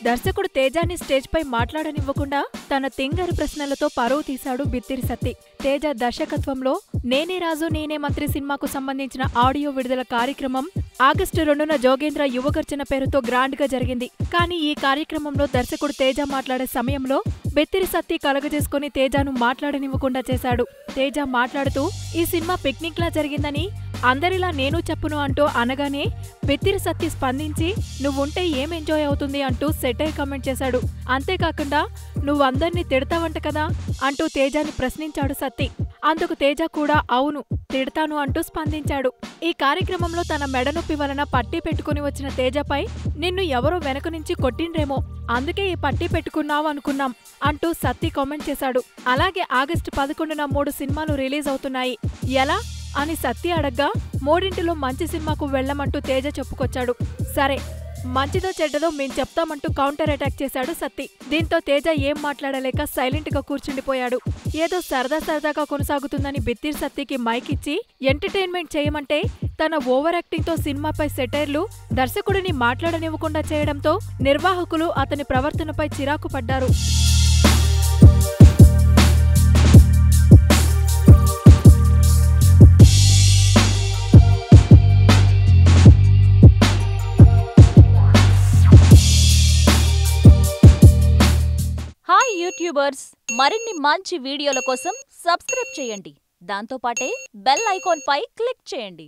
దర్శకుడు తేజాని స్టేజ్ పై మాట్లాడనివ్వకుండా తన తింగరి ప్రశ్నలతో పరువు తీశాడు బిత్తిరి సత్తి. తేజ దర్శకత్వంలో నేనే రాజు నేనే మంత్రి సినిమాకు సంబంధించిన ఆడియో విడుదల కార్యక్రమం ఆగస్టు 2న జోగేంద్ర యువగర్జన పేరుతో గ్రాండ్ గా జరిగింది. కానీ ఈ కార్యక్రమంలో దర్శకుడు తేజ మాట్లాడే సమయంలో బిత్తిరి సత్తి కలగజేసుకుని తేజాను మాట్లాడనివ్వకుండా చేశాడు. తేజ మాట్లాడుతూ ఈ సినిమా పిక్నిక్ లా జరిగిందని అందరిలా నేను చెప్పును అంటూ అనగానే బిత్తిరి సత్తి స్పందించి నువ్వుంటే ఏం ఎంజాయ్ అవుతుంది అంటూ సెటైర్ కామెంట్ చేశాడు. అంతేకాకుండా నువ్వందర్నీ తిడతావంట కదా అంటూ తేజాని ప్రశ్నించాడు సత్తి. అందుకు తేజ కూడా అవును తిడతాను అంటూ స్పందించాడు. ఈ కార్యక్రమంలో తన మెడనొప్పి వలన పట్టీ పెట్టుకుని వచ్చిన తేజపై నిన్ను ఎవరో వెనక నుంచి కొట్టిండ్రేమో అందుకే ఈ పట్టీ పెట్టుకున్నావు అనుకున్నాం అంటూ సత్తి కామెంట్ చేశాడు. అలాగే ఆగస్టు 11న 3 సినిమాలు రిలీజ్ అవుతున్నాయి ఎలా అని సత్తి అడగ్గా మూడింటిలో మంచి సినిమాకు వెళ్లమంటూ తేజ చెప్పుకొచ్చాడు. సరే మంచిదో చెడ్డదో మేం చెప్తామంటూ కౌంటర్ అటాక్ చేశాడు సత్తి. దీంతో తేజ ఏం మాట్లాడలేక సైలెంట్ గా కూర్చుండిపోయాడు. ఏదో సరదాగా కొనసాగుతుందని బిత్తిరి సత్తికి మైక్ ఇచ్చి ఎంటర్టైన్మెంట్ చేయమంటే తన ఓవర్ యాక్టింగ్ తో సినిమాపై సెటైర్లు దర్శకుడిని మాట్లాడనివ్వకుండా చేయడంతో నిర్వాహకులు అతని ప్రవర్తనపై చిరాకు పడ్డారు. హాయ్ యూట్యూబర్స్, మరిన్ని మంచి వీడియోల కోసం సబ్స్క్రైబ్ చేయండి. దాంతోపాటే బెల్ ఐకాన్ పై క్లిక్ చేయండి.